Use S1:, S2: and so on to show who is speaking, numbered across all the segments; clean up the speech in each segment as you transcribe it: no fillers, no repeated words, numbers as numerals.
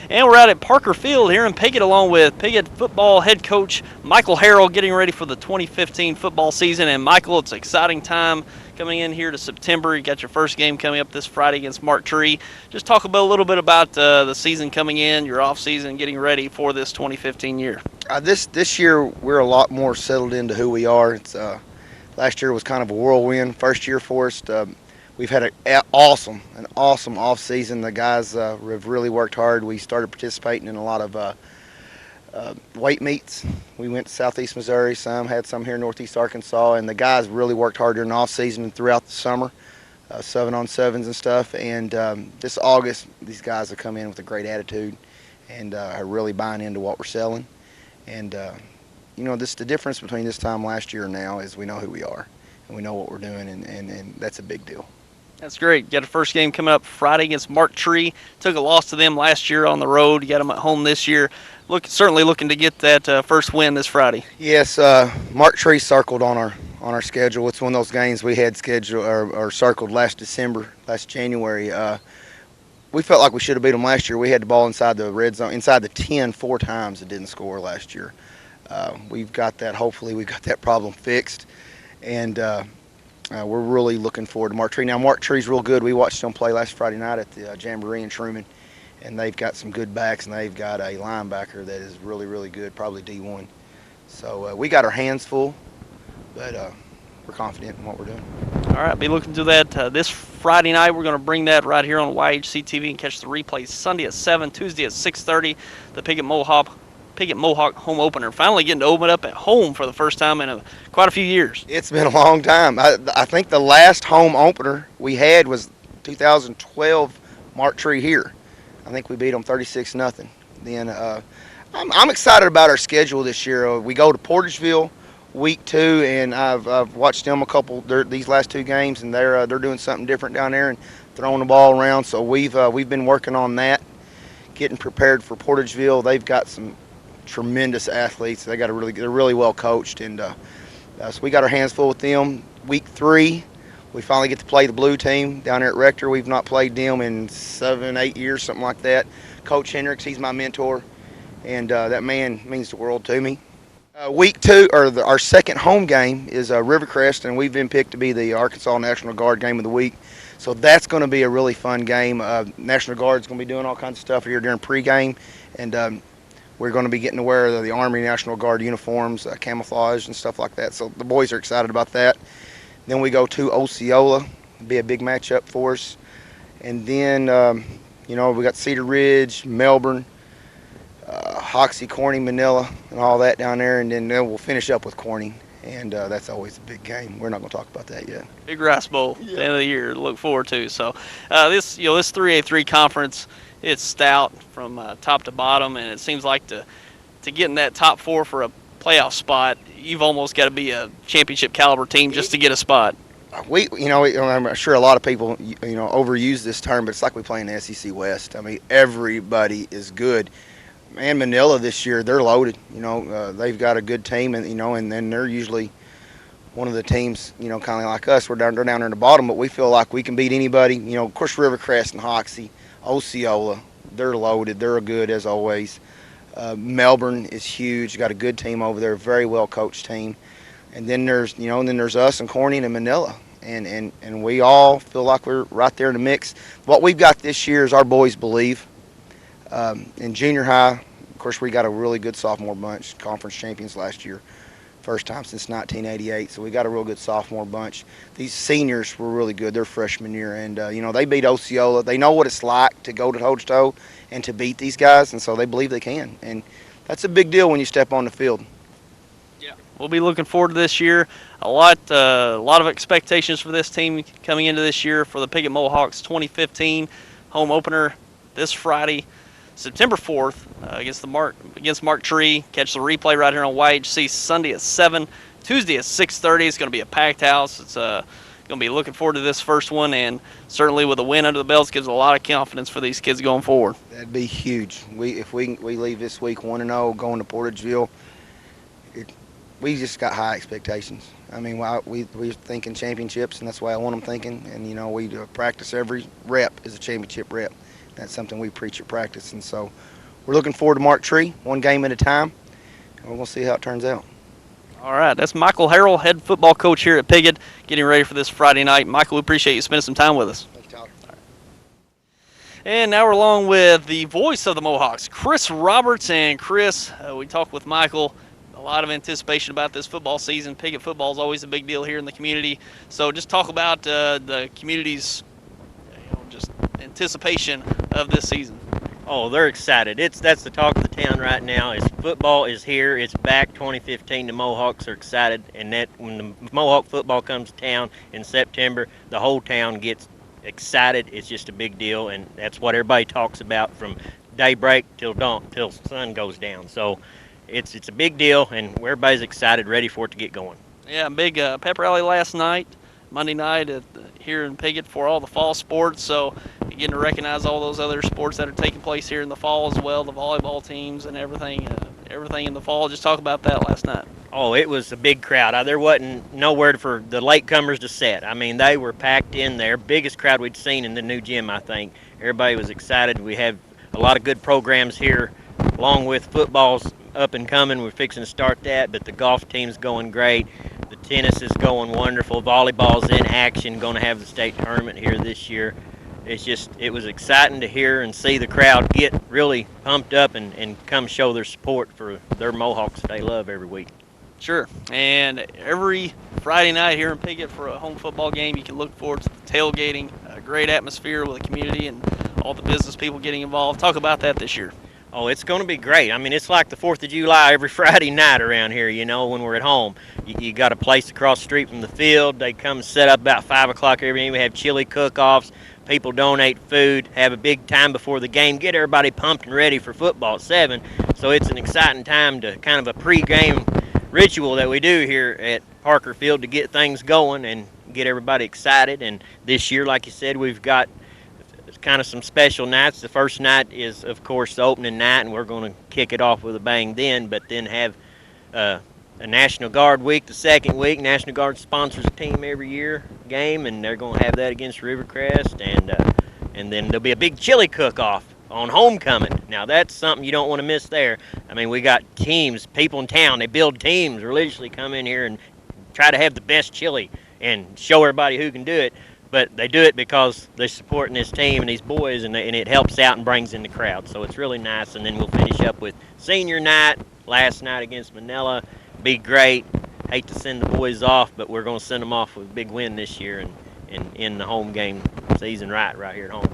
S1: And we're out at Parker Field here in Piggott along with Piggott football head coach Michael Harrell getting ready for the 2015 football season. And Michael, it's an exciting time coming in here to September. You got your first game coming up this Friday against Mark Tree. Just talk about a little bit about the season coming in, your off season, getting ready for this 2015 year.
S2: This year we're a lot more settled into who we are. Last year was kind of a whirlwind first year for us. We've had an awesome off season. The guys have really worked hard. We started participating in a lot of weight meets. We went to Southeast Missouri, had some here in Northeast Arkansas, and the guys really worked hard during the off season and throughout the summer, 7-on-7s and stuff. And this August, these guys have come in with a great attitude and are really buying into what we're selling. And the difference between this time last year and now is we know who we are and we know what we're doing, and that's a big deal.
S1: That's great. You got a first game coming up Friday against Mark Tree. Took a loss to them last year on the road. You got them at home this year. Certainly looking to get that first win this Friday.
S2: Yes, Mark Tree circled on our schedule. It's one of those games we had scheduled or circled last January. We felt like we should have beat them last year. We had the ball inside the red zone, inside the 10 4 times. It didn't score last year. Hopefully we've got that problem fixed, and we're really looking forward to Mark Tree. Now, Mark Tree's real good. We watched them play last Friday night at the Jamboree in Truman, and they've got some good backs, and they've got a linebacker that is really, really good, probably D1. So we got our hands full, but we're confident in what we're doing.
S1: All right, be looking to that this Friday night. We're going to bring that right here on YHC TV and catch the replays Sunday at 7, Tuesday at 6:30. The Piggott Mohawk home opener. Finally getting to open up at home for the first time in quite a few years.
S2: It's been a long time. I think the last home opener we had was 2012 Mark Tree here. I think we beat them 36-0. Then I'm excited about our schedule this year. We go to Portageville week 2, and I've watched them these last 2 games, and they're doing something different down there and throwing the ball around. So we've been working on that, getting prepared for Portageville. They've got some tremendous athletes. They're really well coached, and so we got our hands full with them. Week 3, we finally get to play the blue team down there at Rector. We've not played them in 7-8 years, something like that. Coach Hendricks, he's my mentor, and that man means the world to me. Week 2, our second home game is Rivercrest, and we've been picked to be the Arkansas National Guard game of the week. So that's going to be a really fun game. National Guard's going to be doing all kinds of stuff here during pregame, and we're going to be getting to wear the Army National Guard uniforms, camouflage and stuff like that. So the boys are excited about that. Then we go to Osceola. It'll be a big matchup for us. And then, we got Cedar Ridge, Melbourne, Hoxie, Corning, Manila, and all that down there. And then we'll finish up with Corning. And that's always a big game. We're not going to talk about that yet.
S1: Big Rice Bowl at the end of the year to look forward to. So this 3A3 conference, it's stout from top to bottom, and it seems like to get in that top 4 for a playoff spot, you've almost got to be a championship caliber team just to get a spot.
S2: I'm sure a lot of people overuse this term, but it's like we play in the SEC West. I mean, everybody is good. Man, Manila this year, they're loaded. They've got a good team, and then they're usually one of the teams, kind of like us. They're down there in the bottom, but we feel like we can beat anybody. Of course, Rivercrest and Hoxie, Osceola, they're loaded. They're good as always. Melbourne is huge. Got a good team over there, very well coached team. And then there's us and Corning and Manila, and we all feel like we're right there in the mix. What we've got this year is our boys believe. In junior high, of course, we got a really good sophomore bunch, conference champions last year. First time since 1988, so we got a real good sophomore bunch. These seniors were really good. They're freshman year, and they beat Osceola. They know what it's like to go toe-to-toe and to beat these guys, and so they believe they can. And that's a big deal when you step on the field.
S1: Yeah, we'll be looking forward to this year. A lot of expectations for this team coming into this year for the Piggott Mohawks 2015 home opener this Friday, September 4th, against Mark Tree. Catch the replay right here on YHC Sunday at 7, Tuesday at 6:30. It's going to be a packed house. It's going to be looking forward to this first one, and certainly with a win under the belts gives a lot of confidence for these kids going forward.
S2: That'd be huge. If we leave this week 1-0, going to Portageville, we just got high expectations. I mean, we're thinking championships, and that's why I want them thinking. And we practice every rep is a championship rep. That's something we preach at practice, and so we're looking forward to Mark Tree, one game at a time, and we're going to see how it turns out.
S1: All right, that's Michael Harrell, head football coach here at Piggott, getting ready for this Friday night. Michael, we appreciate you spending some time with us.
S2: Thanks, Tyler.
S1: And now we're along with the voice of the Mohawks, Chris Roberts. And Chris, we talked with Michael. A lot of anticipation about this football season. Piggott football is always a big deal here in the community. So just talk about the community's just anticipation of this season.
S3: Oh, they're excited. That's the talk of the town right now. Is football is here. It's back. 2015. The Mohawks are excited, and that when the Mohawk football comes to town in September, the whole town gets excited. It's just a big deal, and that's what everybody talks about from daybreak till dawn, till sun goes down. So it's a big deal, and everybody's excited, ready for it to get going.
S1: Yeah, big pep rally last night, Monday night here in Piggott for all the fall sports. So you're getting to recognize all those other sports that are taking place here in the fall as well, the volleyball teams and everything in the fall. Just talk about that last night.
S3: Oh, it was a big crowd. There wasn't nowhere for the latecomers to sit. I mean, they were packed in there. Biggest crowd we'd seen in the new gym, I think. Everybody was excited. We have a lot of good programs here, along with football's up and coming. We're fixing to start that, but the golf team's going great. The tennis is going wonderful. Volleyball's in action, going to have the state tournament here this year. It was exciting to hear and see the crowd get really pumped up and come show their support for their Mohawks that they love every week.
S1: Sure. And every Friday night here in Piggott for a home football game, you can look forward to the tailgating, a great atmosphere with the community and all the business people getting involved. Talk about that this year.
S3: Oh, it's going to be great. I mean, it's like the 4th of July every Friday night around here, when we're at home. You got a place across the street from the field. They come set up about 5 o'clock every evening. We have chili cook-offs. People donate food, have a big time before the game, get everybody pumped and ready for football at 7. So it's an exciting time to kind of a pre-game ritual that we do here at Parker Field to get things going and get everybody excited. And this year, like you said, we've got kind of some special nights. The first night is, of course, the opening night, and we're going to kick it off with a bang then, but then have a National Guard week the second week. National Guard sponsors a team every year game, and they're going to have that against Rivercrest, and then there'll be a big chili cook-off on homecoming. Now, that's something you don't want to miss there. I mean, we got teams, people in town, they build teams, religiously come in here and try to have the best chili and show everybody who can do it. But they do it because they're supporting this team and these boys, and it helps out and brings in the crowd. So it's really nice. And then we'll finish up with senior night, last night against Manila. Be great. Hate to send the boys off, but we're going to send them off with a big win this year and end the home game season right here at home.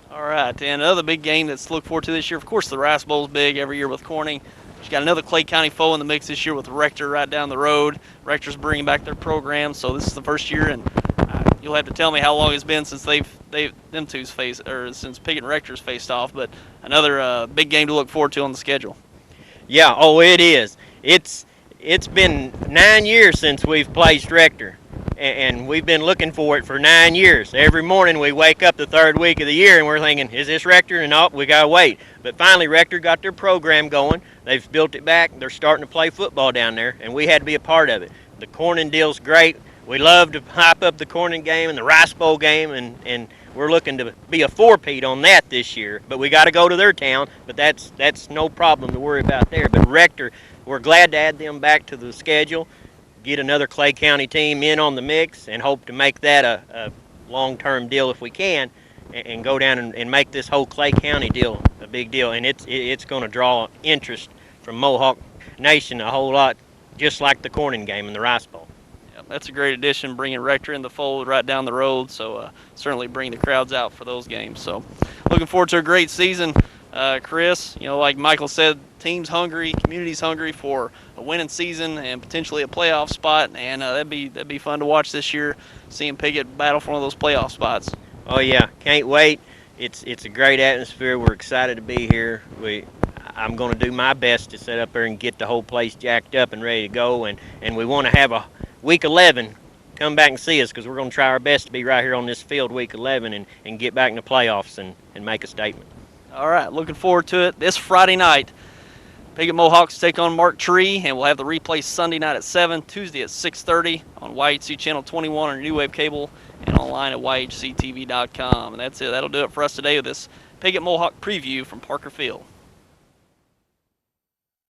S1: All right, and another big game that's to look forward to this year. Of course, the Rice Bowl's big every year with Corning. You got another Clay County foe in the mix this year with Rector right down the road. Rector's bringing back their program, so this is the first year, and you'll have to tell me how long it's been since since Piggott and Rector's faced off. But another big game to look forward to on the schedule.
S3: Yeah, oh, it is. It's been 9 years since we've placed Rector, and we've been looking for it for 9 years. Every morning we wake up the third week of the year and we're thinking, is this Rector? And no, we gotta wait. But finally, Rector got their program going. They've built it back. They're starting to play football down there, and we had to be a part of it. The Corning deal's great. We love to hype up the Corning game and the Rice Bowl game, and we're looking to be a four-peat on that this year. But we got to go to their town, but that's no problem to worry about there. But Rector, we're glad to add them back to the schedule, get another Clay County team in on the mix, and hope to make that a long-term deal if we can, and go down and make this whole Clay County deal a big deal. And it's going to draw interest from Mohawk Nation a whole lot, just like the Corning game and the Rice Bowl.
S1: That's a great addition, bringing Rector in the fold right down the road, so certainly bring the crowds out for those games. So looking forward to a great season. Chris, like Michael said, team's hungry, community's hungry for a winning season and potentially a playoff spot, and that'd be fun to watch this year, seeing Piggott battle for one of those playoff spots.
S3: Oh yeah, can't wait. It's a great atmosphere. We're excited to be here. I'm going to do my best to set up there and get the whole place jacked up and ready to go, and we want to have a Week 11, come back and see us, because we're going to try our best to be right here on this field Week 11 and get back in the playoffs and make a statement.
S1: All right, looking forward to it. This Friday night, Piggott Mohawks take on Mark Tree, and we'll have the replay Sunday night at 7, Tuesday at 6:30 on YHC Channel 21 on your New Wave cable and online at yhctv.com. And that's it. That'll do it for us today with this Piggott Mohawk preview from Parker Field.